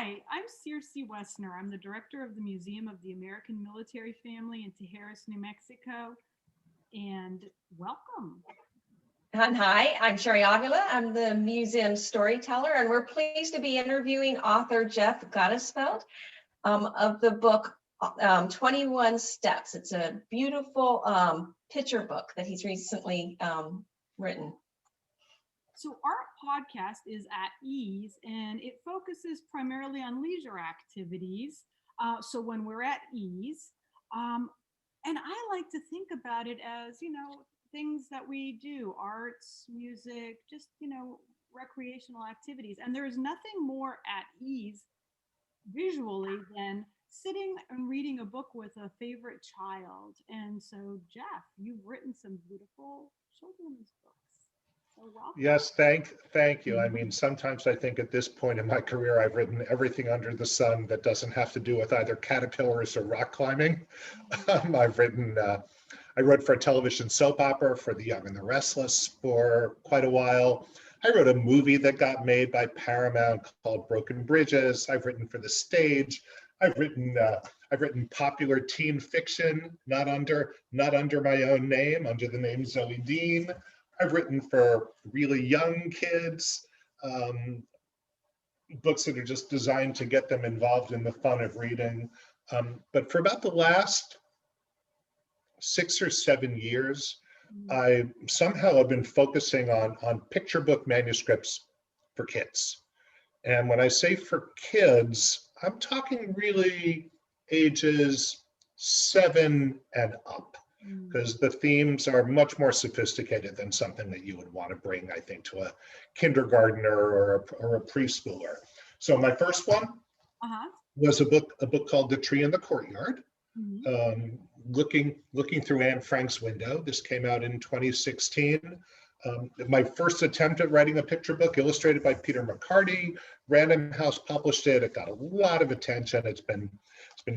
Hi, I'm Circe Woessner. I'm the director of the Museum of the American Military Family in Tijeras, New Mexico, and welcome. And hi, I'm Cherie Avila. I'm the museum storyteller, and we're pleased to be interviewing author Jeff Gottesfeld of the book 21 Steps. It's a beautiful picture book that he's recently written. So, our podcast is At Ease, and it focuses primarily on leisure activities. So, when we're at ease, and I like to think about it as, things that we do arts, music, just, recreational activities. And there's nothing more at ease visually than sitting and reading a book with a favorite child. And so, Jeff, you've written some beautiful children's books. So, welcome. Yes, thank you. I mean, sometimes I think at this point in my career, I've written everything under the sun that doesn't have to do with either caterpillars or rock climbing. I wrote for a television soap opera for The Young and the Restless for quite a while. I wrote a movie that got made by Paramount called Broken Bridges. I've written for the stage. I've written popular teen fiction, not under my own name, under the name Zoe Dean. I've written for really young kids, books that are just designed to get them involved in the fun of reading. But for about the last 6 or 7 years, I somehow have been focusing on picture book manuscripts for kids. And when I say for kids, I'm talking really ages 7 and up, because the themes are much more sophisticated than something that you would want to bring, I think, to a kindergartner or a preschooler. So my first one was a book called The Tree in the Courtyard. Looking through Anne Frank's window. This came out in 2016. My first attempt at writing a picture book, illustrated by Peter McCarty. Random House published it. It got a lot of attention. It's been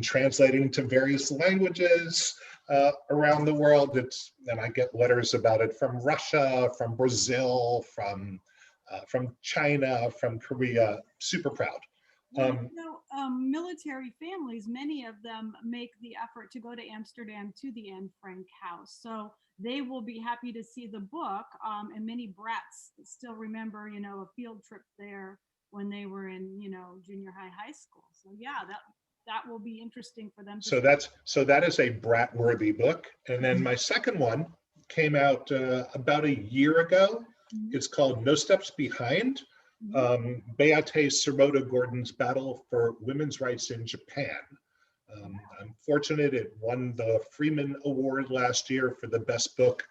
translated into various languages around the world. And I get letters about it from Russia, from Brazil, from China, from Korea. Super proud. Military families, many of them make the effort to go to Amsterdam to the Anne Frank house. So they will be happy to see the book. And many brats still remember, a field trip there when they were in, junior high school. So yeah, that will be interesting for them. So that is a brat-worthy book. And then my second one came out about a year ago. It's called No Steps Behind. Beate Sirota Gordon's battle for women's rights in Japan. I'm fortunate it won the Freeman Award last year for the best book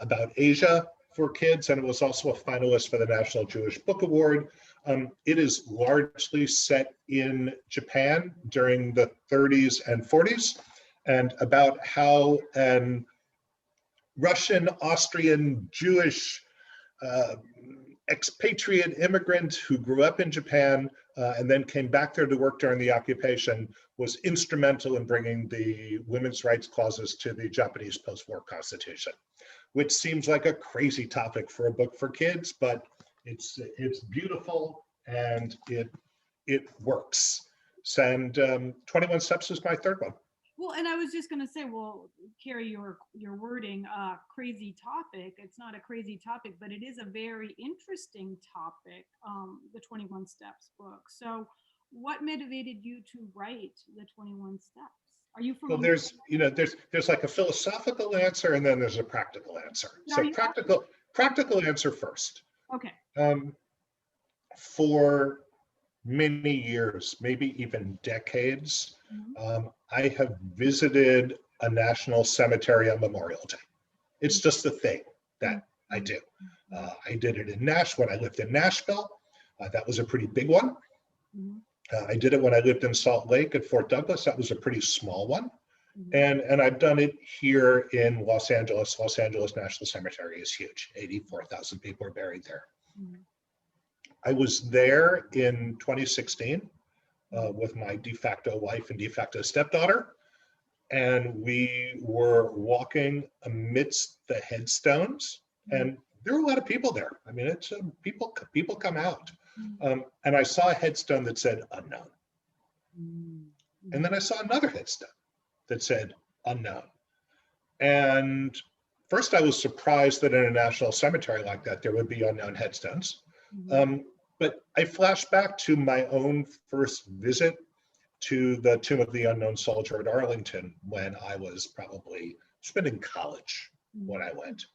about Asia for kids, and it was also a finalist for the National Jewish Book Award. It is largely set in Japan during the 30s and 40s, and about how an Russian, Austrian, Jewish expatriate immigrant who grew up in Japan and then came back there to work during the occupation was instrumental in bringing the women's rights clauses to the Japanese post-war constitution, which seems like a crazy topic for a book for kids, but it's beautiful and it works. And 21 Steps is my third one. Well, and I was just going to say, Carrie, your wording, crazy topic. It's not a crazy topic, but it is a very interesting topic, the 21 Steps book. So what motivated you to write the 21 Steps? Are you from? Well, there's like a philosophical answer and then there's a practical answer. So practical answer first. Okay. For many years, maybe even decades, I have visited a national cemetery on Memorial Day. It's just a thing that I do. I did it in Nashville when I lived in Nashville. That was a pretty big one. I did it when I lived in Salt Lake at Fort Douglas. That was a pretty small one. And I've done it here in Los Angeles. Los Angeles National Cemetery is huge. 84,000 people are buried there. I was there in 2016 with my de facto wife and de facto stepdaughter. And we were walking amidst the headstones, and there were a lot of people there. I mean, it's people come out. And I saw a headstone that said unknown. And then I saw another headstone that said unknown. And first I was surprised that in a national cemetery like that, there would be unknown headstones. But I flashed back to my own first visit to the Tomb of the Unknown Soldier at Arlington when I was probably in college when I went.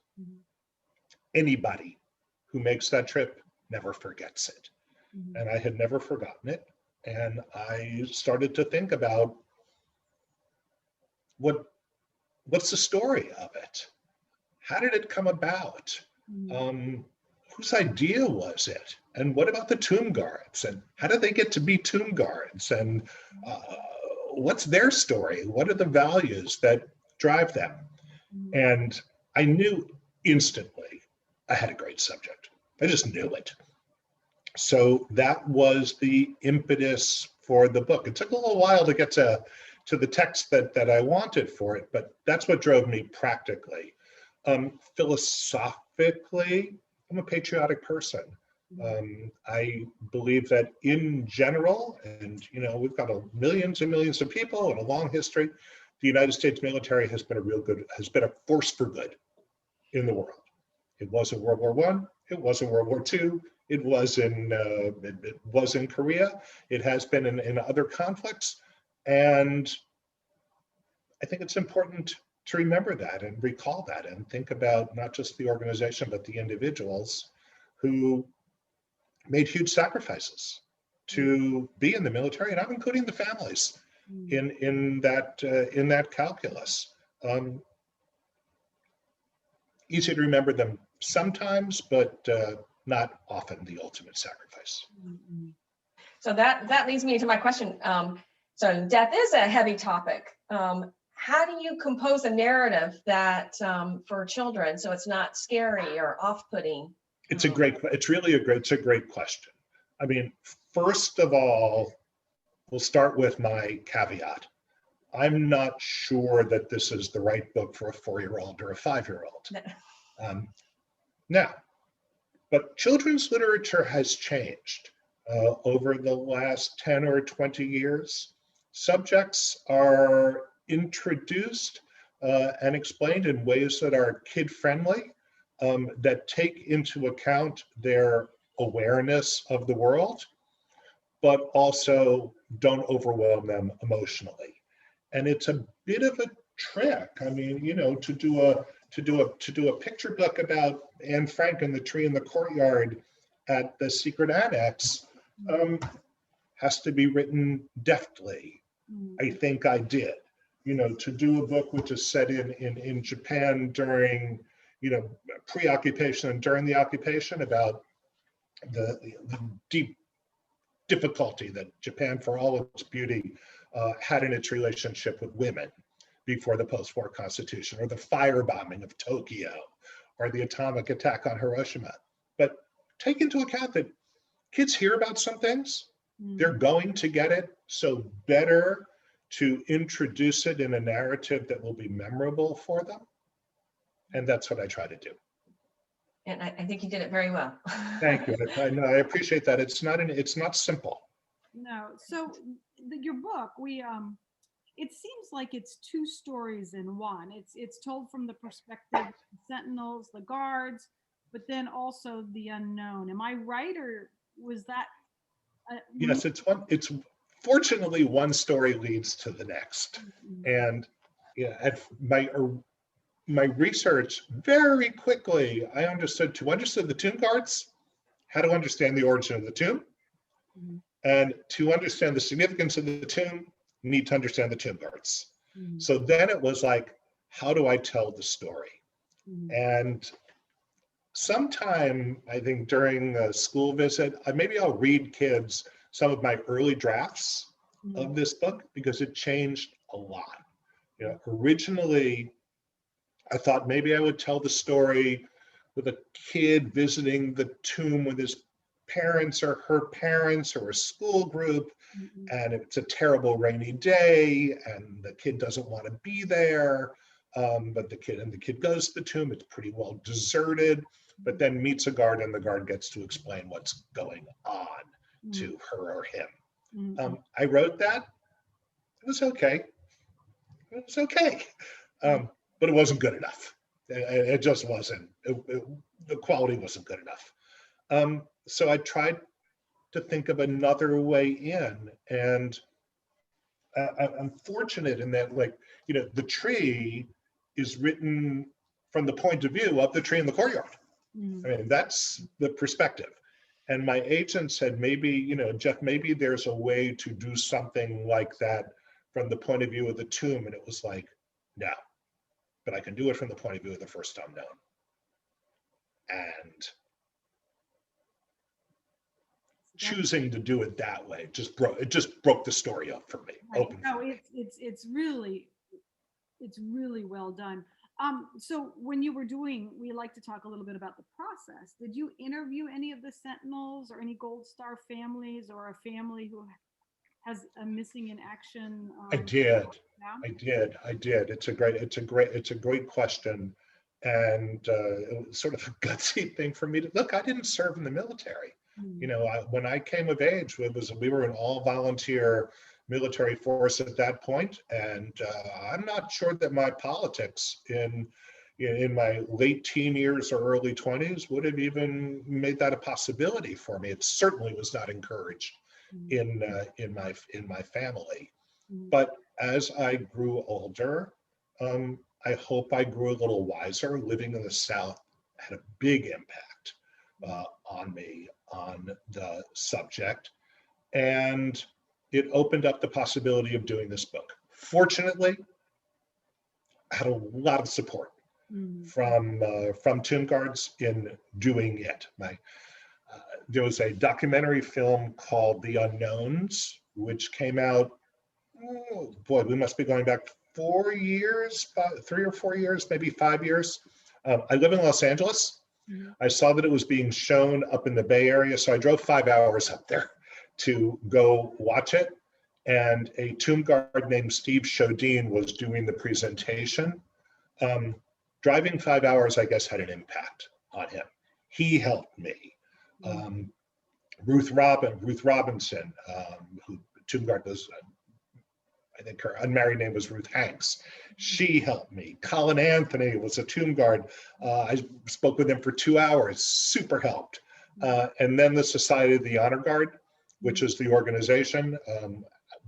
Anybody who makes that trip never forgets it. And I had never forgotten it. And I started to think about what's the story of it? How did it come about? Whose idea was it? And what about the tomb guards? And how did they get to be tomb guards? And what's their story? What are the values that drive them? And I knew instantly I had a great subject. I just knew it. So that was the impetus for the book. It took a little while to get to the text that I wanted for it, but that's what drove me practically. Philosophically, I'm a patriotic person. I believe that in general, and we've got millions and millions of people and a long history, the United States military has been a force for good in the world. It was in World War I, it was in World War II, it was in Korea, it has been in other conflicts, and I think it's important to remember that and recall that and think about not just the organization, but the individuals who made huge sacrifices to be in the military, and I'm including the families in that calculus. Easy to remember them sometimes, but not often the ultimate sacrifice. So that leads me to my question. So death is a heavy topic. How do you compose a narrative that for children so it's not scary or off-putting? It's a great question. I mean, first of all, we'll start with my caveat. I'm not sure that this is the right book for a 4-year-old or a 5-year-old. Now, but children's literature has changed over the last 10 or 20 years. Subjects are introduced and explained in ways that are kid-friendly, that take into account their awareness of the world, but also don't overwhelm them emotionally. And it's a bit of a trick. I mean, to do a picture book about Anne Frank and the tree in the courtyard at the secret annex has to be written deftly. I think I did. To do a book which is set in Japan during, pre-occupation and during the occupation, about the deep difficulty that Japan, for all its beauty, had in its relationship with women before the post-war constitution, or the firebombing of Tokyo, or the atomic attack on Hiroshima. But take into account that kids hear about some things, they're going to get it, so better to introduce it in a narrative that will be memorable for them. And that's what I try to do. And I think you did it very well. Thank you. I appreciate that. It's not simple. No. So your book, it seems like it's 2 stories in one. It's told from the perspective of the sentinels, the guards, but then also the unknown. Am I right, or was that? Yes, it's fortunately one story leads to the next. And at my research, very quickly, I understood the tomb guards, how to understand the origin of the tomb. And to understand the significance of the tomb, you need to understand the tomb guards. So then it was like, how do I tell the story? And sometime, I think during a school visit, maybe I'll read kids some of my early drafts of this book, because it changed a lot. Originally, I thought maybe I would tell the story with a kid visiting the tomb with his parents or her parents or a school group, and it's a terrible rainy day and the kid doesn't want to be there, but the kid goes to the tomb. It's pretty well deserted. but then meets a guard and the guard gets to explain what's going on to her or him. I wrote that. It was okay. It was okay. But it wasn't good enough. It just wasn't. The quality wasn't good enough. So I tried to think of another way in, and I'm fortunate in that, like, the tree is written from the point of view of the tree in the courtyard. I mean, that's the perspective. And my agent said, maybe, Jeff, maybe there's a way to do something like that from the point of view of the tomb. And it was like, no, but I can do it from the point of view of the first unknown. And choosing to do it that way just broke the story up for me. Right. No, it's really well done. So when you were doing, we like to talk a little bit about the process. Did you interview any of the Sentinels or any Gold Star families, or a family who has a missing in action? I did. It's a great question. And it was sort of a gutsy thing for me to look. I didn't serve in the military. When I came of age, we were an all volunteer military force at that point, and I'm not sure that my politics in my late teen years or early 20s would have even made that a possibility for me. It certainly was not encouraged in my family. But as I grew older, I hope I grew a little wiser. Living in the South had a big impact on me, on the subject, and it opened up the possibility of doing this book. Fortunately, I had a lot of support from tomb guards in doing it. There was a documentary film called The Unknowns, which came out, we must be going back 4 years, 3 or 4 years, maybe 5 years. I live in Los Angeles. I saw that it was being shown up in the Bay Area, so I drove 5 hours up there to go watch it. And a tomb guard named Steve Shodine was doing the presentation. Driving 5 hours, I guess, had an impact on him. He helped me. Ruth Robinson, who tomb guard was, I think her unmarried name was Ruth Hanks. She helped me. Colin Anthony was a tomb guard. I spoke with him for 2 hours, super helped. And then the Society of the Honor Guard, which is the organization.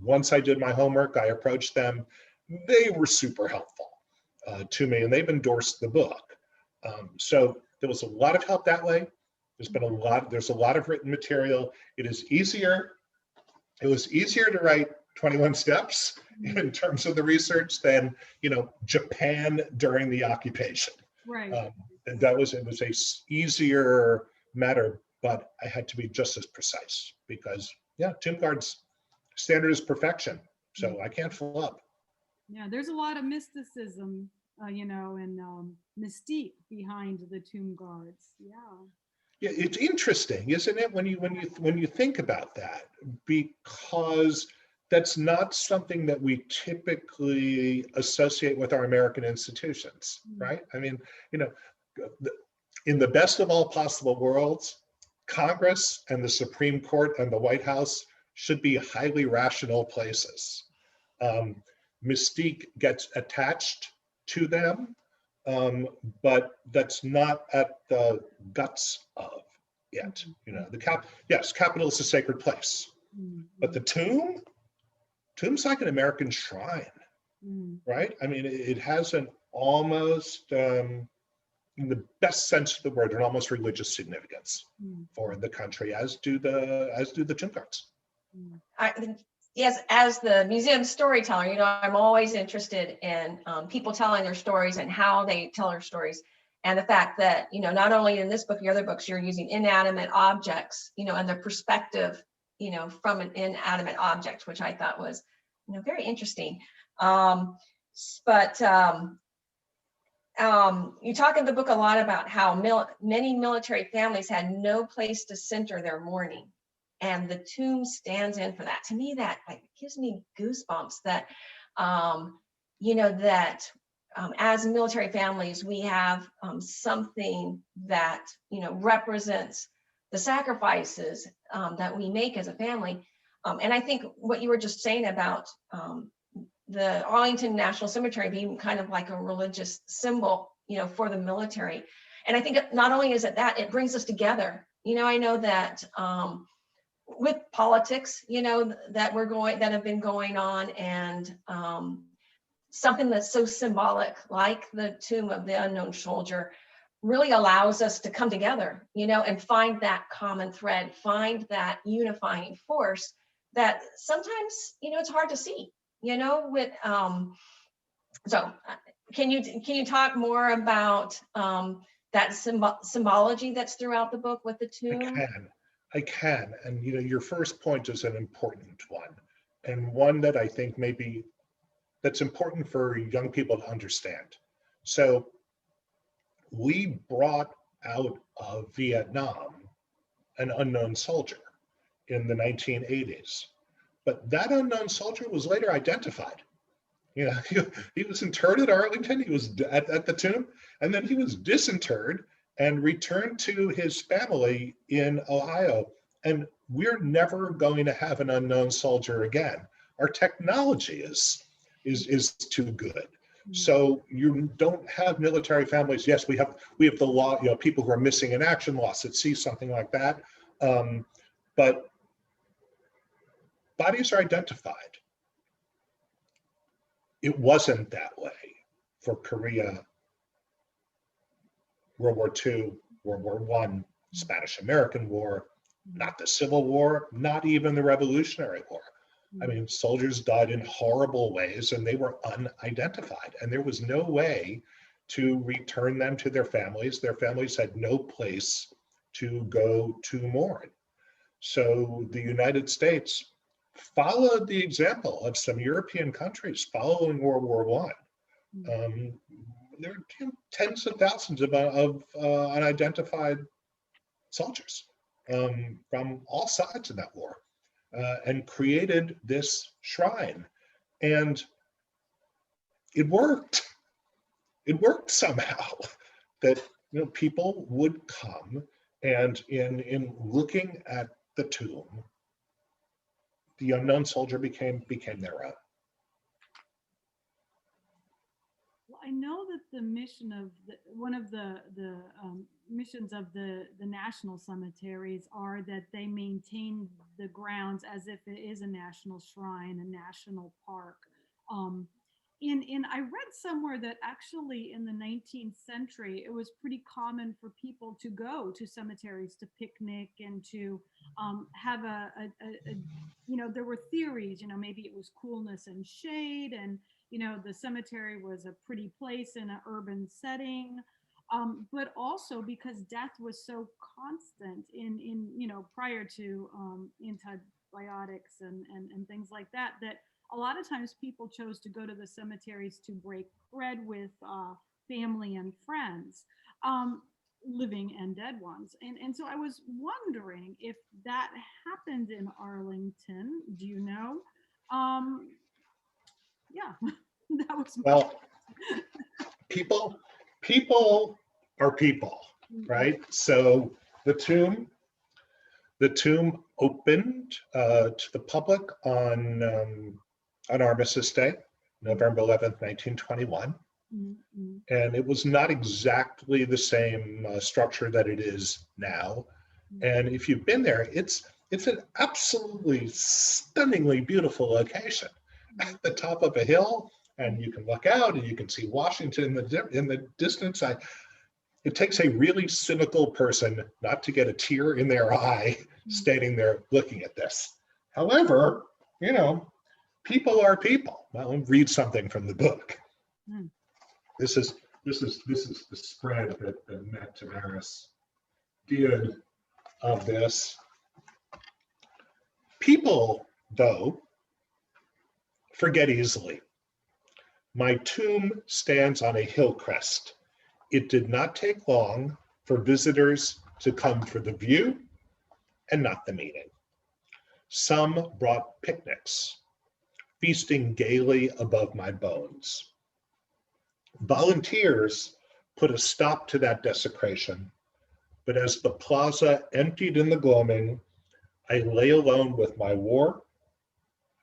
Once I did my homework, I approached them. They were super helpful to me, and they've endorsed the book. So there was a lot of help that way. There's a lot of written material. It was easier to write 21 steps in terms of the research than, Japan during the occupation. Right. And it was a easier matter, but I had to be just as precise because, tomb guards standard is perfection. So I can't flub. Yeah, there's a lot of mysticism, and mystique behind the tomb guards. Yeah, it's interesting, isn't it, when you think about that, because that's not something that we typically associate with our American institutions, right? I mean, in the best of all possible worlds, Congress and the Supreme Court and the White House should be highly rational places. Mystique gets attached to them, but that's not at the guts of it. Capitol is a sacred place, but the tomb's like an American shrine, right? I mean, it has an almost, in the best sense of the word, an almost religious significance for the country, as do the tomb guards. Yes, as the museum storyteller, I'm always interested in people telling their stories and how they tell their stories. And the fact that, not only in this book, your other books, you're using inanimate objects, and the perspective, from an inanimate object, which I thought was, very interesting. You talk in the book a lot about how many military families had no place to center their mourning. And the tomb stands in for that. To me, that gives me goosebumps that, that as military families, we have something that, you know, represents the sacrifices that we make as a family. And I think what you were just saying about the Arlington National Cemetery being kind of like a religious symbol, you know, for the military. And I think not only is it that, it brings us together. You know, I know that with politics, you know, that have been going on, and something that's so symbolic, like the tomb of the unknown soldier, really allows us to come together, you know, and find that common thread, find that unifying force that sometimes, you know, it's hard to see, you know, with so can you talk more about that symbology that's throughout the book with the tomb? I can. And, you know, your first point is an important one, and one that I think maybe that's important for young people to understand. So we brought out of Vietnam an unknown soldier in the 1980s, but that unknown soldier was later identified. You know, he was interred at Arlington, he was at the tomb, and then he was disinterred and returned to his family in Ohio. And we're never going to have an unknown soldier again. Our technology is too good. So you don't have military families. Yes, we have the law, you know, people who are missing in action, lost at sea, something like that. But bodies are identified. It wasn't that way for Korea, World War II, World War I, Spanish-American War, not the Civil War, not even the Revolutionary War. I mean, soldiers died in horrible ways and they were unidentified, and there was no way to return them to their families. Their families had no place to go to mourn. So the United States followed the example of some European countries following World War I. There are tens of thousands of unidentified soldiers from all sides of that war, and created this shrine. And it worked. It worked somehow, that, you know, people would come, and in looking at the tomb, the unknown soldier became their own. Well, I know that the mission of one of the missions of the national cemeteries are that they maintain the grounds as if it is a national shrine, a national park. I read somewhere that actually in the 19th century, it was pretty common for people to go to cemeteries to picnic and to have a you know, there were theories, you know, maybe it was coolness and shade, and, you know, the cemetery was a pretty place in an urban setting. But also because death was so constant in you know, prior to antibiotics and things like that, that a lot of times people chose to go to the cemeteries to break bread with family and friends, living and dead ones. And so I was wondering if that happened in Arlington. Do you know? Yeah, that was well. People are people, right? So the tomb opened to the public on Armistice Day, November 11th, 1921. And it was not exactly the same structure that it is now. And if you've been there, it's an absolutely stunningly beautiful location at the top of a hill, and you can look out and you can see Washington in the distance. It takes a really cynical person not to get a tear in their eye standing there looking at this. However, you know, people are people. Well, read something from the book. This is the spread that Matt Taveres did of this. People, though, forget easily. My tomb stands on a hill crest. It did not take long for visitors to come for the view and not the meeting. Some brought picnics, feasting gaily above my bones. Volunteers put a stop to that desecration, but as the plaza emptied in the gloaming, I lay alone with my war,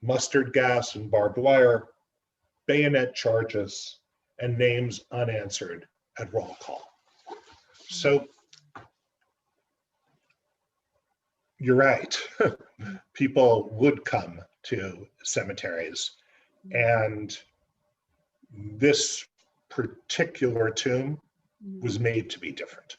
mustard gas and barbed wire, bayonet charges, and names unanswered at roll call. So you're right. People would come to cemeteries, and this particular tomb was made to be different.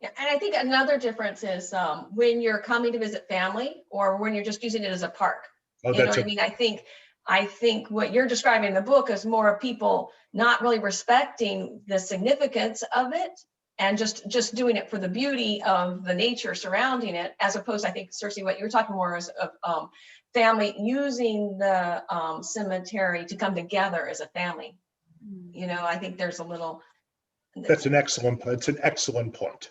Yeah, and I think another difference is when you're coming to visit family or when you're just using it as a park. Oh, You know what I mean? I think what you're describing in the book is more of people not really respecting the significance of it and just doing it for the beauty of the nature surrounding it, as opposed, I think, Circe, what you're talking more is of family using the cemetery to come together as a family. You know, I think there's a little. It's an excellent point.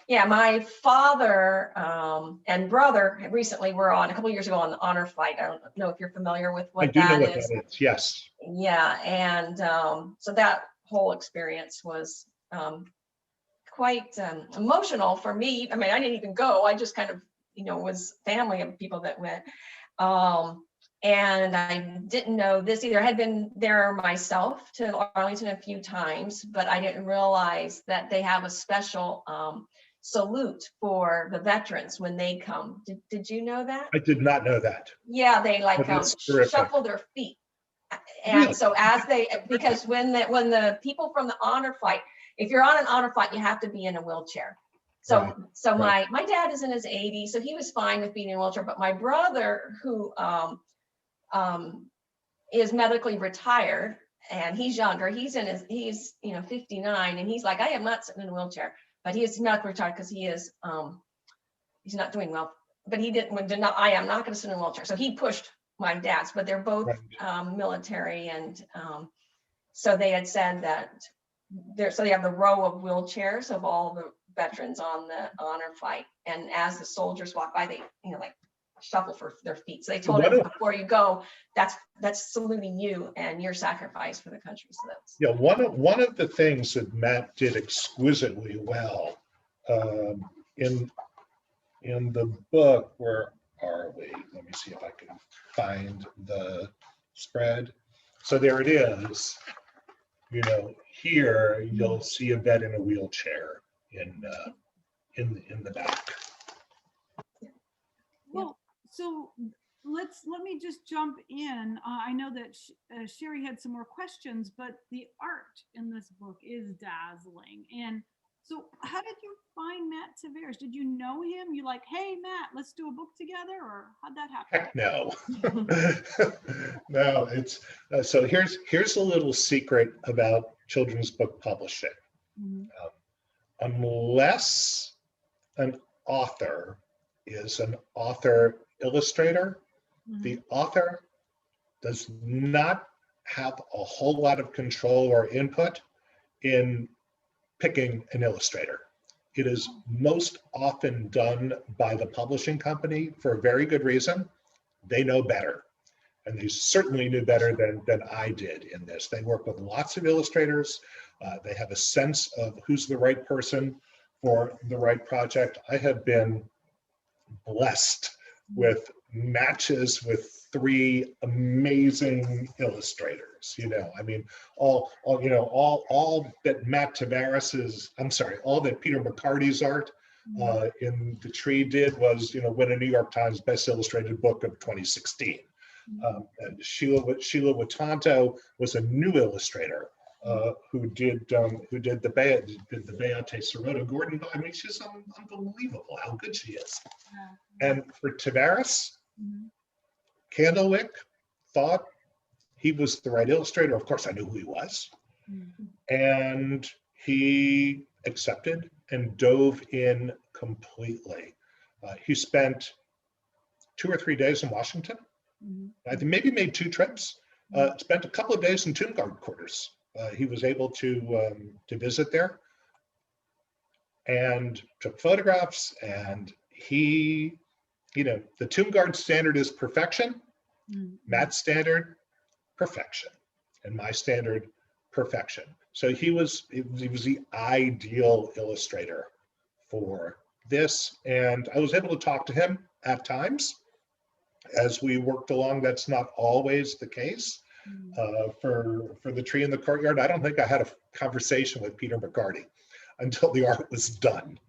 Yeah, my father and brother recently were on, a couple of years ago, on the honor flight. I don't know if you're familiar with what that is. I do know what that is, yes. Yeah, and so that whole experience was quite emotional for me. I mean, I didn't even go. I just kind of, was family of people that went. And I didn't know this either. I had been there myself to Arlington a few times, but I didn't realize that they have a special salute for the veterans when they come. Did you know that? I did not know that. Yeah, they like shuffle their feet. And really? So because when the people from the honor flight, if you're on an honor flight, you have to be in a wheelchair. So right. My dad is in his 80s, so he was fine with being in a wheelchair, but my brother, who is medically retired, and he's younger, he's 59, and he's like, I am not sitting in a wheelchair, but he is medically retired because he is he's not doing well, but he I am not going to sit in a wheelchair. So he pushed my dad's, but they're both military, and so they had said that so they have the row of wheelchairs of all the veterans on the honor flight, and as the soldiers walk by, they like shuffle for their feet. So they told him, before you go, that's saluting you and your sacrifice for the country. So that's one of the things that Matt did exquisitely well in the book. Where are we? Let me see if I can find the spread. So there it is. Here you'll see a vet in a wheelchair in the back. Well, so let me just jump in. I know that Cherie had some more questions, but the art in this book is dazzling. And so how did you find Matt Taveres? Did you know him? You like, hey, Matt, let's do a book together? Or how'd that happen? Heck no. No, it's so here's a little secret about children's book publishing. Unless an author is an author illustrator, the author does not have a whole lot of control or input in picking an illustrator. It is most often done by the publishing company for a very good reason. They know better. And they certainly knew better than I did in this. They work with lots of illustrators. They have a sense of who's the right person for the right project. I have been blessed with matches with 3 amazing illustrators. I mean, all that Matt Taveres all that Peter McCarty's art in The Tree did was, win a New York Times Best Illustrated Book of 2016. And Sheila Watanto was a new illustrator who did the Beate Sirota Gordon. I mean, she's unbelievable how good she is. And for Taveres, Candlewick thought he was the right illustrator. Of course, I knew who he was. And he accepted and dove in completely. He spent 2 or 3 days in Washington. I think maybe made 2 trips. Spent a couple of days in Tomb Guard quarters. He was able to visit there and took photographs. And he, the Tomb Guard standard is perfection. Matt's standard, perfection. And my standard, perfection. So he was the ideal illustrator for this. And I was able to talk to him at times as we worked along. That's not always the case. For the tree in the courtyard, I don't think I had a conversation with Peter McCarty until the art was done,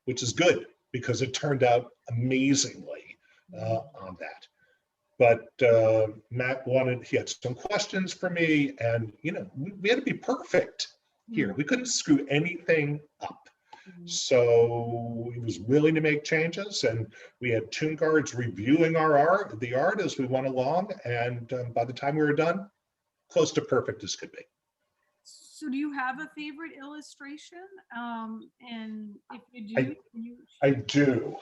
which is good because it turned out amazingly on that. But Matt he had some questions for me, and we had to be perfect here. We couldn't screw anything up. So he was willing to make changes, and we had tune guards reviewing the art as we went along, and by the time we were done, close to perfect as could be. So do you have a favorite illustration? And if you do, I do.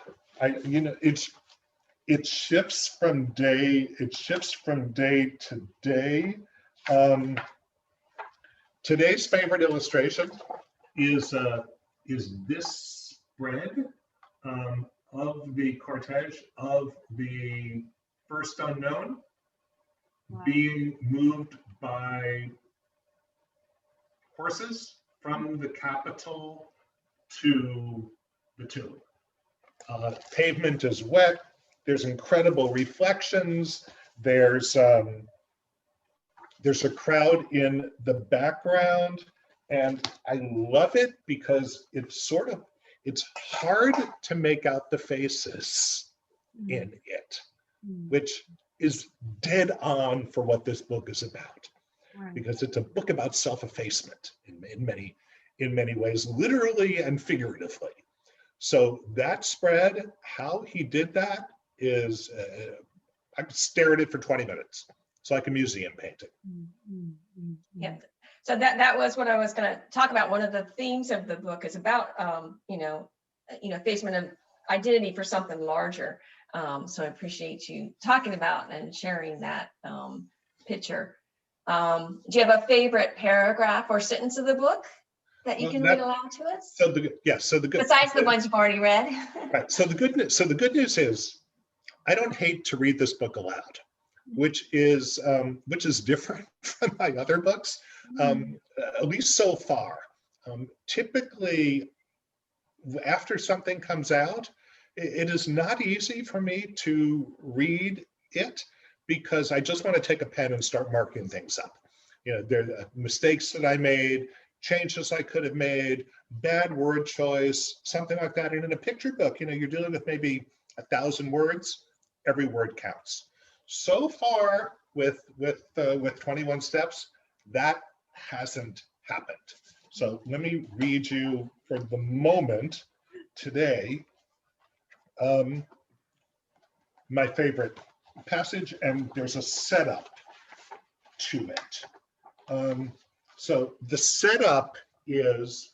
It shifts from day to day. Today's favorite illustration is this spread of the cortege of the first unknown being moved by horses from the capital to the tomb. Pavement is wet. There's incredible reflections. There's a crowd in the background. And I love it because it's hard to make out the faces in it, which is dead on for what this book is about. Right. Because it's a book about self-effacement in many ways, literally and figuratively. So that spread, how he did that is, I could stare at it for 20 minutes. It's like a museum painting. Yeah. So that was what I was going to talk about. One of the themes of the book is about, effacement of identity for something larger. So I appreciate you talking about and sharing that picture. Do you have a favorite paragraph or sentence of the book that you can read aloud to us? Besides the ones you've already read. Right. So the good news is, I don't hate to read this book aloud, which is different from my other books, at least so far. Typically, after something comes out, it is not easy for me to read it because I just want to take a pen and start marking things up. There are mistakes that I made, changes I could have made, bad word choice, something like that. And in a picture book, you're dealing with maybe 1,000 words. Every word counts. So far with 21 Steps, that hasn't happened. So let me read you for the moment today my favorite passage, and there's a setup to it. So the setup is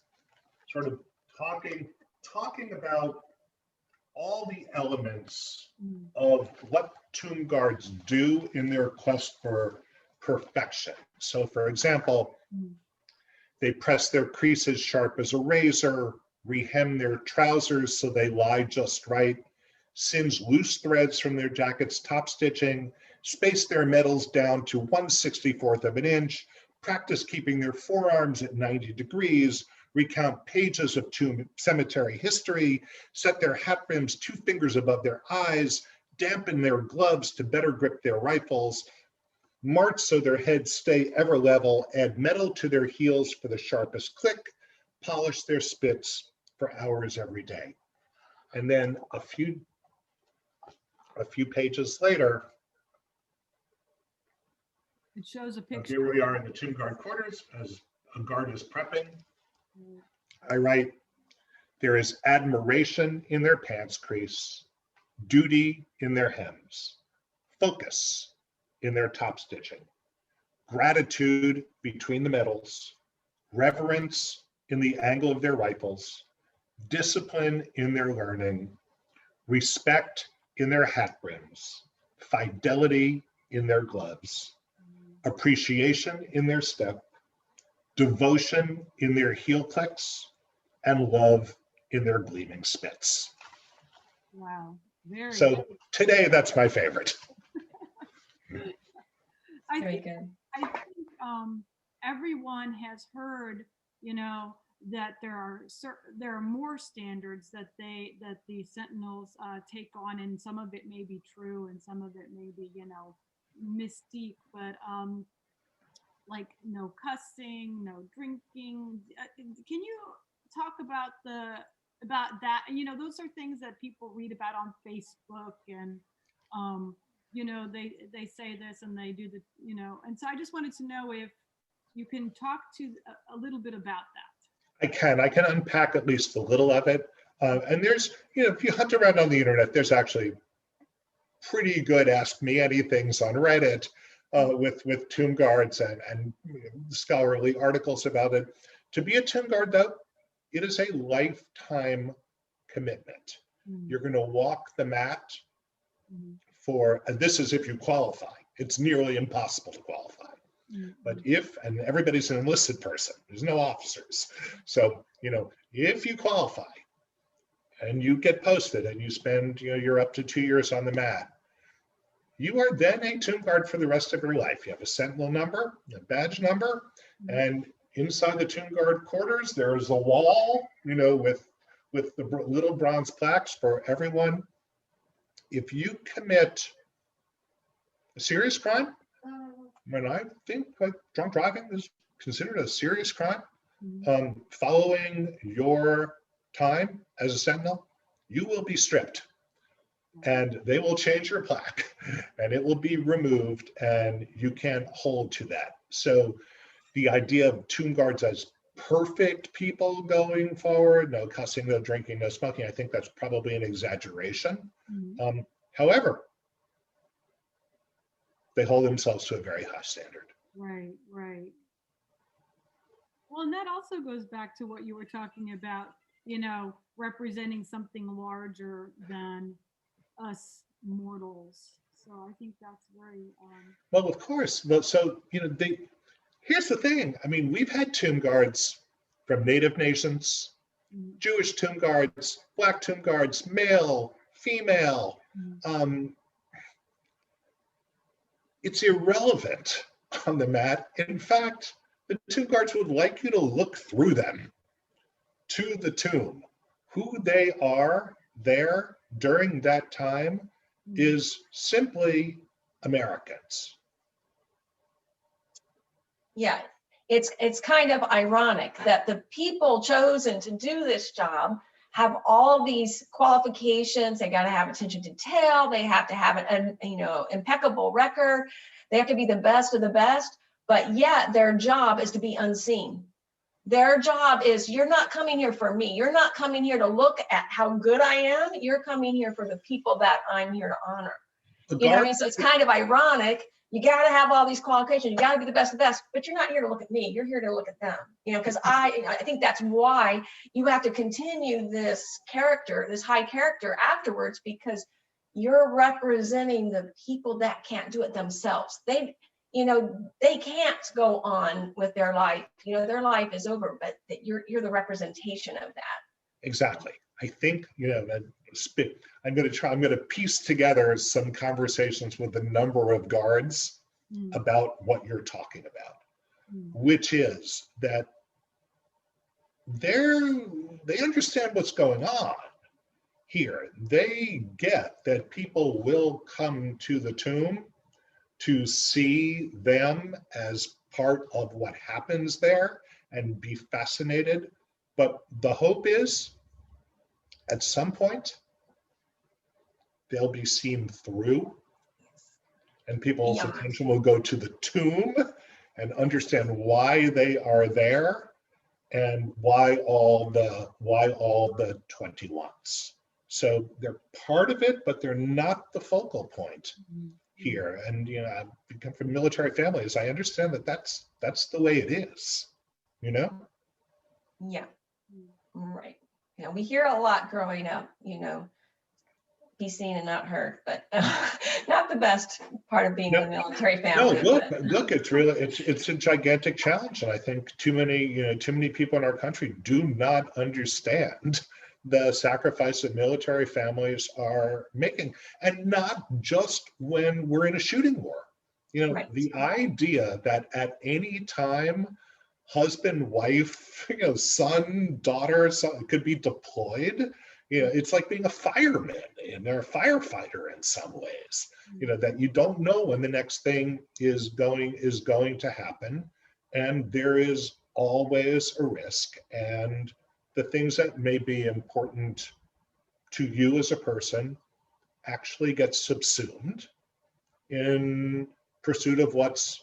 sort of talking about all the elements of what tomb guards do in their quest for perfection. So for example, they press their creases sharp as a razor, rehem their trousers so they lie just right, singe loose threads from their jacket's top stitching, space their metals down to 1/64 of an inch, practice keeping their forearms at 90 degrees, recount pages of tomb cemetery history, set their hat brims 2 fingers above their eyes, dampen their gloves to better grip their rifles, march so their heads stay ever level, add metal to their heels for the sharpest click, polish their spits for hours every day. And then a few pages later, it shows a picture. Here we are in the tomb guard quarters as a guard is prepping. I write, there is admiration in their pants crease, duty in their hems, focus in their top stitching, gratitude between the metals, reverence in the angle of their rifles, discipline in their learning, respect in their hat brims, fidelity in their gloves, appreciation in their step, devotion in their heel clicks, and love in their gleaming spits. Wow. Very So good. today, that's my favorite. I Very think good. I think everyone has heard, that there are more standards that the Sentinels take on, and some of it may be true, and some of it may be, mystique. But like no cussing, no drinking. Can you talk about that? Those are things that people read about on Facebook, and they say this and they do the, and so I just wanted to know if you can talk to a little bit about that. I can unpack at least a little of it. And there's, if you hunt around on the internet, there's actually pretty good Ask Me Anythings on Reddit with tomb guards and scholarly articles about it. To be a tomb guard, though, it is a lifetime commitment. You're going to walk the mat and this is if you qualify. It's nearly impossible to qualify. But and everybody's an enlisted person, there's no officers. So, if you qualify and you get posted and you spend, you're up to 2 years on the mat, you are then a tomb guard for the rest of your life. You have a sentinel number, a badge number, and inside the tomb guard quarters, there is a wall, with the little bronze plaques for everyone. If you commit a serious crime, when I think like drunk driving is considered a serious crime, following your time as a sentinel, you will be stripped and they will change your plaque and it will be removed and you can't hold to that. So the idea of tomb guards as perfect people going forward, no cussing, no drinking, no smoking, I think that's probably an exaggeration. However, they hold themselves to a very high standard. Right. Well, and that also goes back to what you were talking about, representing something larger than us mortals. So I think that's very well, of course. Well, so here's the thing. I mean, we've had tomb guards from Native nations, Jewish tomb guards, Black tomb guards, male, female. It's irrelevant on the mat. In fact, the tomb guards would like you to look through them to the tomb. Who they are there during that time is simply Americans. Yeah, it's kind of ironic that the people chosen to do this job have all these qualifications. They got to have attention to detail. They have to have an impeccable record. They have to be the best of the best. But yet their job is to be unseen. Their job is, you're not coming here for me. You're not coming here to look at how good I am. You're coming here for the people that I'm here to honor. You know what I mean? So it's kind of ironic. You got to have all these qualifications. You got to be the best of the best, but you're not here to look at me. You're here to look at them. Because I think that's why you have to continue this character, this high character afterwards, because you're representing the people that can't do it themselves. They can't go on with their life. Their life is over, but you're the representation of that. Exactly. I think, I'm going to piece together some conversations with a number of guards about what you're talking about, which is that they understand what's going on here. They get that people will come to the tomb to see them as part of what happens there and be fascinated. But the hope is, at some point, they'll be seen through, and people's attention will go to the tomb and understand why they are there and why all the 21s. So they're part of it, but they're not the focal point here. And I come from military families. I understand that that's the way it is. Yeah, right. We hear a lot growing up, be seen and not heard, but not the best part of being in a military family. No, look, it's a gigantic challenge, and I think too many people in our country do not understand the sacrifice that military families are making, and not just when we're in a shooting war. You know, Right. the idea that at any time, husband, wife, son, daughter, son could be deployed. It's like being a fireman or a firefighter in some ways. That you don't know when the next thing is going to happen, and there is always a risk. And the things that may be important to you as a person actually get subsumed in pursuit of what's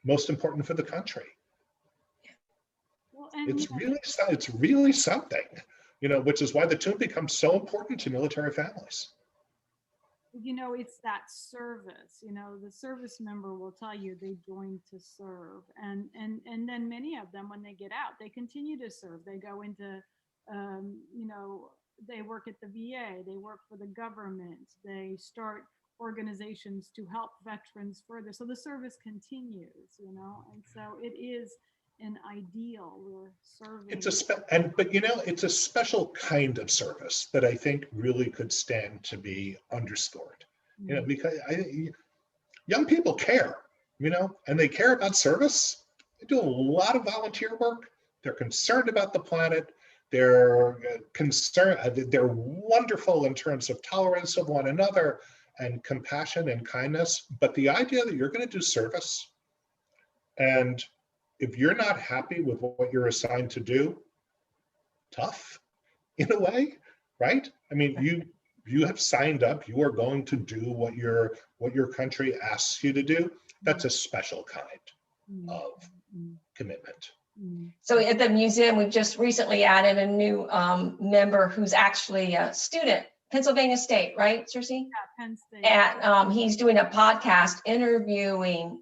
most important for the country. Well, and It's really something, which is why the tune becomes so important to military families. It's that service. The service member will tell you they joined to serve, and then many of them, when they get out, they continue to serve. They go into they work at the VA, they work for the government, they start organizations to help veterans further. So the service continues, and so it is an ideal. We're serving. It's a special kind of service that I think really could stand to be underscored. Because young people care, and they care about service. They do a lot of volunteer work. They're concerned about the planet. They're concerned. They're wonderful in terms of tolerance of one another and compassion and kindness. But the idea that you're going to do service, and if you're not happy with what you're assigned to do, tough in a way, right? I mean, you have signed up, you are going to do what your country asks you to do. That's a special kind of commitment. So at the museum, we've just recently added a new member who's actually a student, Pennsylvania State, right, Circe? Yeah, Penn State. And he's doing a podcast interviewing,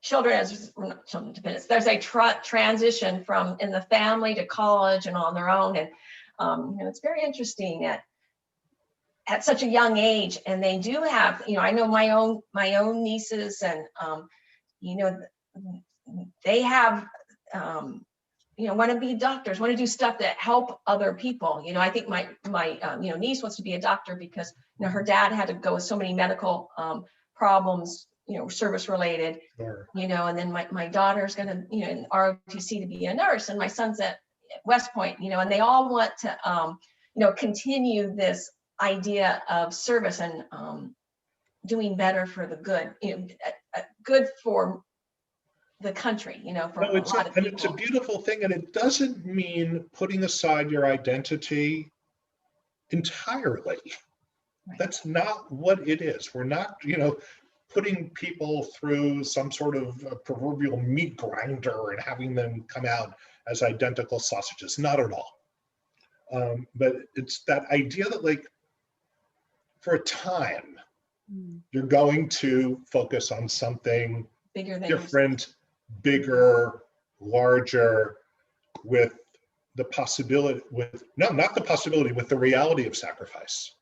children as not children dependents. There's a transition from in the family to college and on their own, and it's very interesting at such a young age. And they do have, I know my own nieces, and they have want to be doctors, want to do stuff that help other people. I think my niece wants to be a doctor because her dad had to go with so many medical problems, service related. Sure. And then my daughter's going to in ROTC to be a nurse, and my son's at West Point, and they all want to continue this idea of service and doing better for the good, good for the country, for a lot of people. It's a beautiful thing, and it doesn't mean putting aside your identity entirely. Right. That's not what it is. We're not, putting people through some sort of proverbial meat grinder and having them come out as identical sausages. Not at all. But it's that idea that, like, for a time, you're going to focus on something bigger than different, bigger, larger, with the possibility, with the reality of sacrifice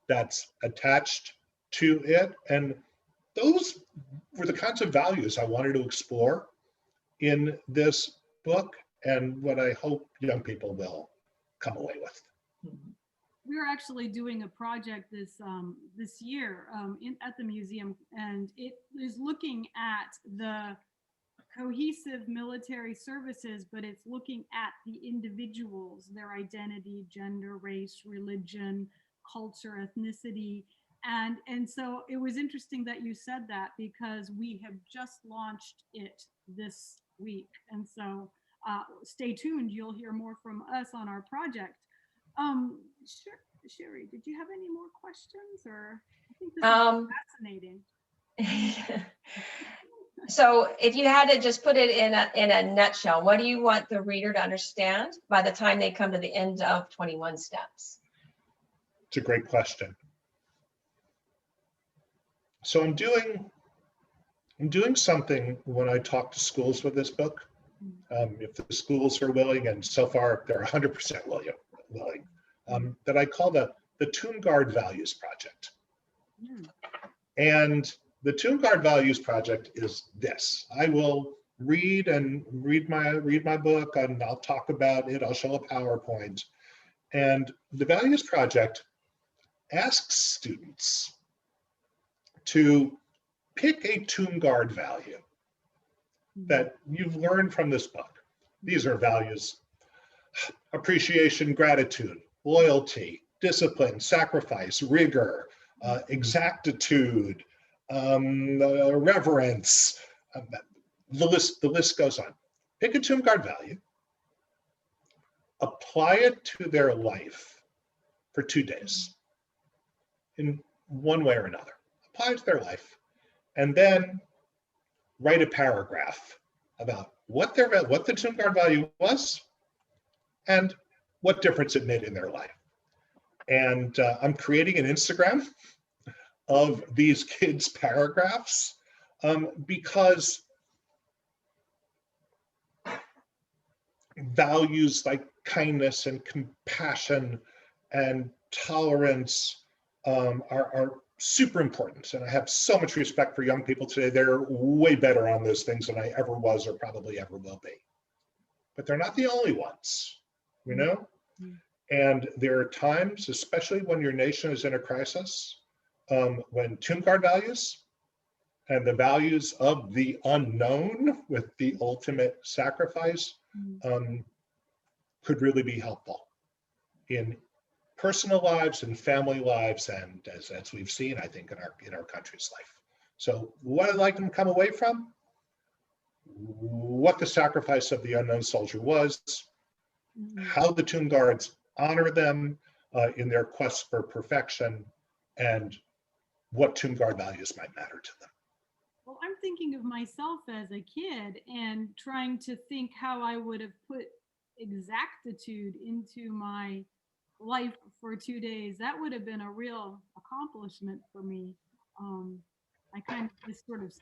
that's attached to it. And those were the kinds of values I wanted to explore in this book, and what I hope young people will come away with. We're actually doing a project this year at the museum, and it is looking at the cohesive military services, but it's looking at the individuals, their identity, gender, race, religion, culture, ethnicity. And so it was interesting that you said that, because we have just launched it this week. And so stay tuned. You'll hear more from us on our project. Cherie, did you have any more questions? Or I think this is fascinating. So if you had to just put it in a nutshell, what do you want the reader to understand by the time they come to the end of 21 steps? It's a great question. So I'm doing something when I talk to schools with this book. If the schools are willing, and so far they're 100% willing, that I call the Tune Guard Values Project. And the Tune Guard Values Project is this. I will read my book, and I'll talk about it. I'll show a PowerPoint. And the Values Project asks students to pick a tomb guard value that you've learned from this book. These are values: appreciation, gratitude, loyalty, discipline, sacrifice, rigor, exactitude, reverence. The list goes on. Pick a tomb guard value, apply it to their life for 2 days in one way or another. Apply it to their life, and then write a paragraph about what the tomb guard value was and what difference it made in their life. And I'm creating an Instagram of these kids' paragraphs because values like kindness and compassion and tolerance are super important. And I have so much respect for young people today. They're way better on those things than I ever was or probably ever will be. But they're not the only ones, you know? And there are times, especially when your nation is in a crisis, when tomb guard values and the values of the unknown with the ultimate sacrifice could really be helpful in personal lives and family lives, and as we've seen, I think, in our country's life. So what I'd like them to come away from: what the sacrifice of the unknown soldier was, how the tomb guards honor them in their quest for perfection, and what tomb guard values might matter to them. Well, I'm thinking of myself as a kid and trying to think how I would have put exactitude into my life for 2 days. That would have been a real accomplishment for me. I kind of just sort of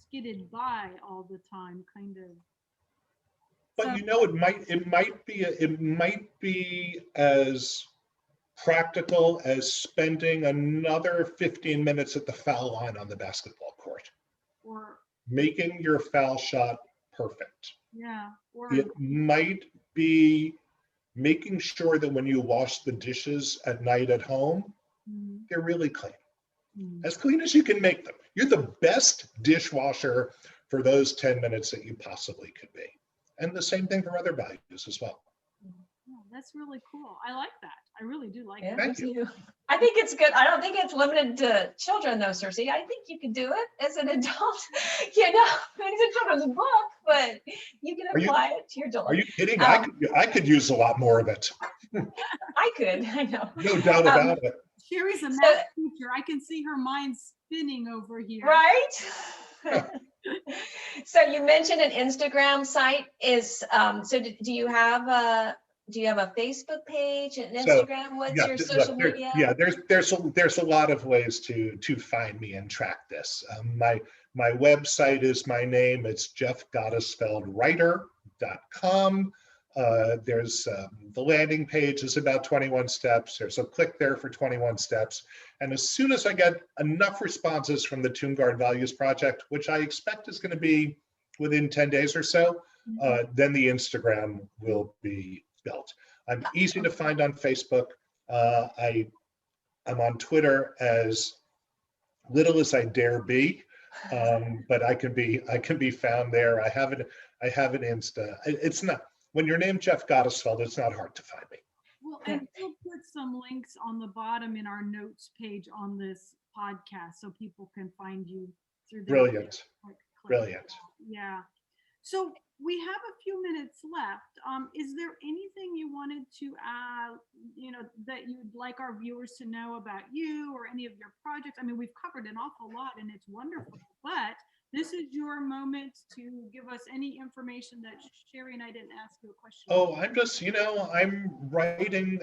skidded by all the time, kind of. But So, you know, it might be as practical as spending another 15 minutes at the foul line on the basketball court, or making your foul shot perfect. yeah, or It might be making sure that when you wash the dishes at night at home, they're really clean, as clean as you can make them. You're the best dishwasher for those 10 minutes that you possibly could be. And the same thing for other values as well. oh, that's really cool. I like that. I really do like Yeah, that. Thank you. I think it's good. I don't think it's limited to children though, Circe. I think you can do it as an adult. You know, it's a children's book, but you can apply it to your adult. Are you kidding? I could use a lot more of it. I could, I know. No doubt about it. Cherie's a math teacher. I can see her mind spinning over here. Right? So you mentioned an Instagram site. Do you have a Facebook page, an Instagram? What's your social media? Yeah, there's a lot of ways to find me and track this. My website is my name. It's jeffgottesfeldwriter.com. There's the landing page is about 21 steps. There's a click there for 21 steps. And as soon as I get enough responses from the Tomb Guard Values Project, which I expect is going to be within 10 days or so, then the Instagram will be built. I'm easy to find on Facebook. I'm on Twitter as little as I dare be, but I can be found there. I have an Insta. It's not, when you're named Jeff Gottesfeld, it's not hard to find me. Well, and we'll put some links on the bottom in our notes page on this podcast so people can find you through there. Brilliant. Brilliant. Yeah. So we have a few minutes left. Is there anything you wanted to add, that you'd like our viewers to know about you or any of your projects? I mean, we've covered an awful lot and it's wonderful, but this is your moment to give us any information that Cherie and I didn't ask you a question. Oh, I'm just, I'm writing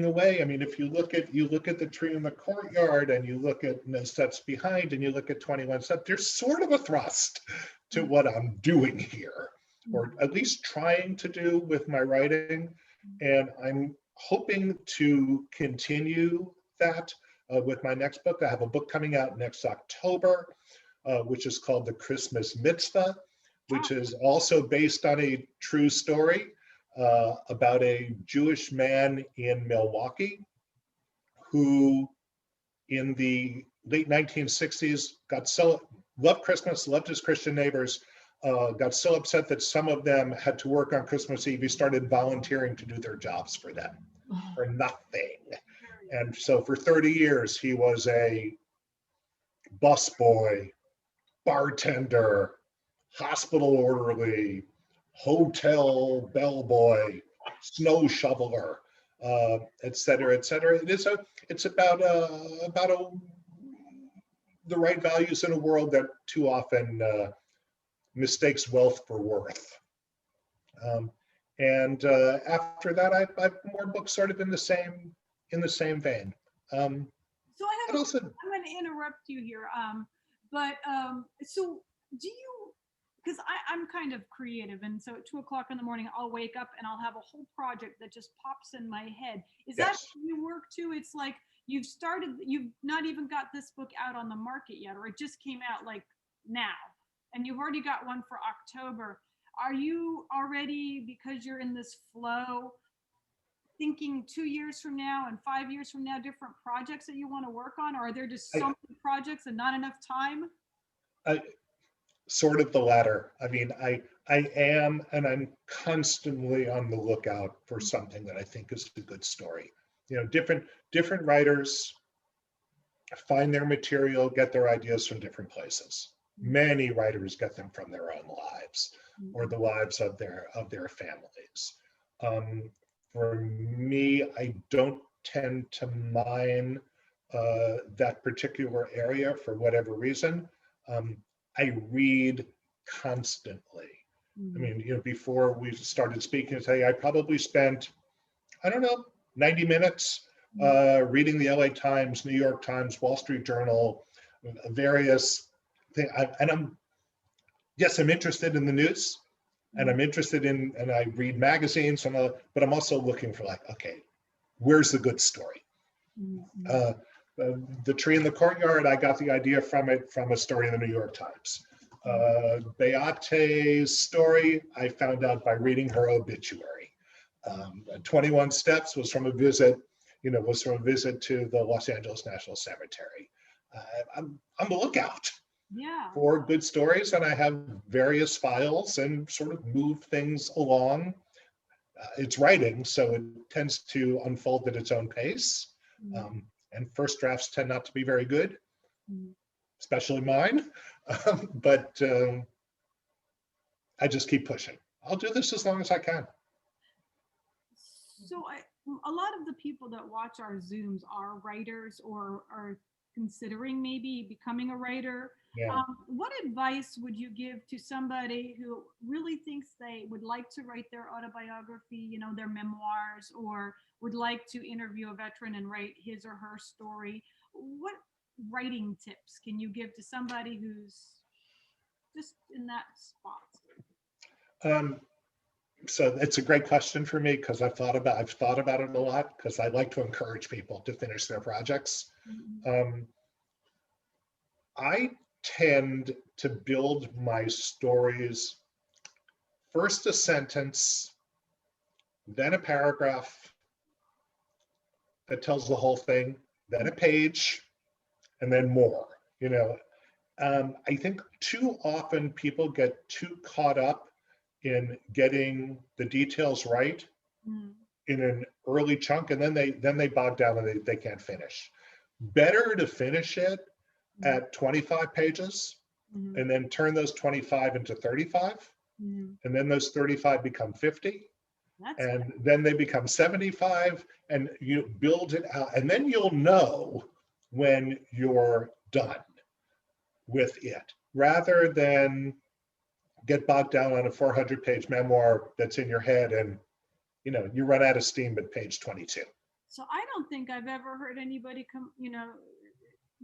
away. I mean, if you look at the tree in the courtyard and you look at Steps Behind and you look at 21 Steps, there's sort of a thrust to what I'm doing here, or at least trying to do with my writing. And I'm hoping to continue that with my next book. I have a book coming out next October, which is called The Christmas Mitzvah, which is also based on a true story about a Jewish man in Milwaukee who in the late 1960s, loved Christmas, loved his Christian neighbors, got so upset that some of them had to work on Christmas Eve, he started volunteering to do their jobs for them for nothing. And so for 30 years, he was a busboy, bartender, hospital orderly, hotel bellboy, snow shoveler, et cetera, et cetera. It's about the right values in a world that too often mistakes wealth for worth. After that, I've more books sort of in the same vein. So I have. Also, I'm going to interrupt you here. So do you? Because I'm kind of creative, and so at 2 o'clock in the morning, I'll wake up and I'll have a whole project that just pops in my head. Is that yes. how you work too? It's like you've not even got this book out on the market yet, or it just came out like now, and you've already got one for October. Are you already, because you're in this flow, thinking 2 years from now and 5 years from now, different projects that you want to work on? Or are there just so many projects and not enough time? Sort of the latter. I mean, I am, and I'm constantly on the lookout for something that I think is a good story. You know, different writers find their material, get their ideas from different places. Many writers get them from their own lives or the lives of their families. For me, I don't tend to mine that particular area for whatever reason. I read constantly. I mean, you know, before we started speaking today, I probably spent, I don't know, 90 minutes reading the LA Times, New York Times, Wall Street Journal, various things. I'm interested in the news, and I'm interested in, and I read magazines, but I'm also looking for like, okay, where's the good story? The Tree in the Courtyard, I got the idea from a story in the New York Times. Beate's story, I found out by reading her obituary. 21 Steps was from a visit to the Los Angeles National Cemetery. I'm on the lookout for good stories, and I have various files and sort of move things along. It's writing, so it tends to unfold at its own pace. And first drafts tend not to be very good, especially mine. But I just keep pushing. I'll do this as long as I can. So a lot of the people that watch our Zooms are writers or are considering maybe becoming a writer. Yeah. What advice would you give to somebody who really thinks they would like to write their autobiography, you know, their memoirs, or would like to interview a veteran and write his or her story? What writing tips can you give to somebody who's just in that spot? So it's a great question for me because I've thought about it a lot because I like to encourage people to finish their projects. I tend to build my stories first a sentence, then a paragraph that tells the whole thing, then a page, and then more. You know, I think too often people get too caught up in getting the details right in an early chunk, and then they bog down and they can't finish. Better to finish it at 25 pages and then turn those 25 into 35, and then those 35 become 50. And then they become 75, and you build it out, and then you'll know when you're done with it, rather than get bogged down on a 400-page memoir that's in your head and, you know, you run out of steam at page 22. So I don't think I've ever heard anybody come, you know,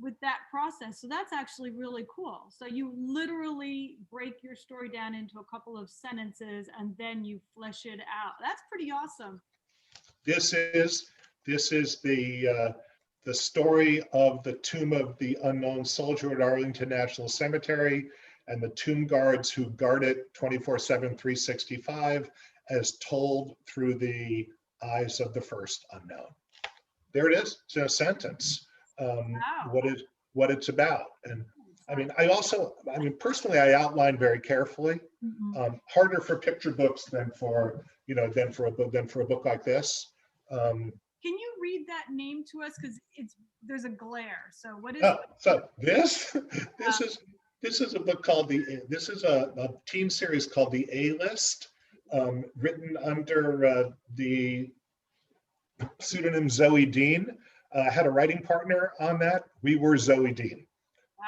with that process. So that's actually really cool. So you literally break your story down into a couple of sentences and then you flesh it out. That's pretty awesome. This is the story of the tomb of the unknown soldier at Arlington National Cemetery and the tomb guards who guard it 24/7, 365, as told through the eyes of the first unknown. There it is. It's in a sentence. Wow. what it's about. And I mean, personally, I outline very carefully. Harder for picture books than for a book like this. Can you read that name to us? Because there's a glare. So what is? So this is a book called this is a teen series called The A-List, written under the pseudonym Zoe Dean. I had a writing partner on that. We were Zoe Dean.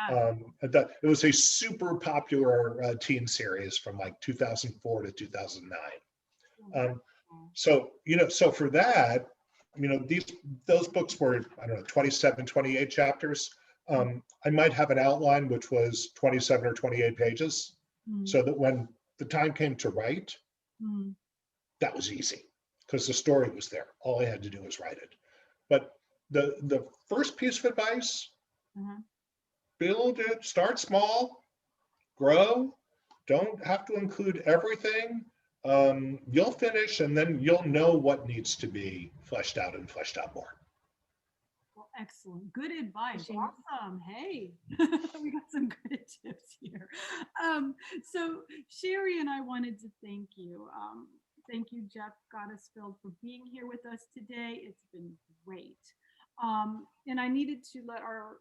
Wow. It was a super popular teen series from like 2004 to 2009. So for that, those books were, I don't know, 27, 28 chapters. I might have an outline which was 27 or 28 pages, so that when the time came to write, that was easy because the story was there. All I had to do was write it. But the first piece of advice, build it, start small, grow, don't have to include everything. You'll finish and then you'll know what needs to be fleshed out and fleshed out more. Well, excellent. Good advice. Awesome. Hey, we got some good tips here. So Cherie and I wanted to thank you. Thank you, Jeff Gottesfeld, for being here with us today. It's been great. And I needed to let our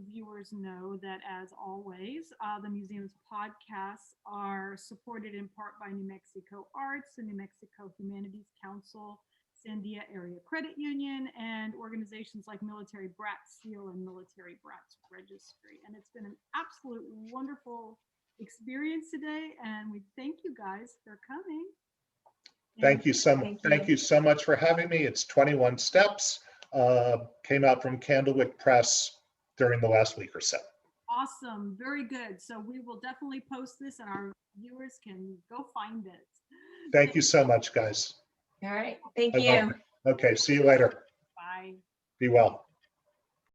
viewers know that, as always, the museum's podcasts are supported in part by New Mexico Arts, the New Mexico Humanities Council, Sandia Area Credit Union, and organizations like Military Brats Seal and Military Brats Registry. And it's been an absolute wonderful experience today, and we thank you guys for coming. Thank you so much for having me. It's 21 Steps. Came out from Candlewick Press during the last week or so. Awesome. Very good. So we will definitely post this and our viewers can go find it. Thank you so much, guys. All right. Thank you. Okay. See you later. Bye. Be well.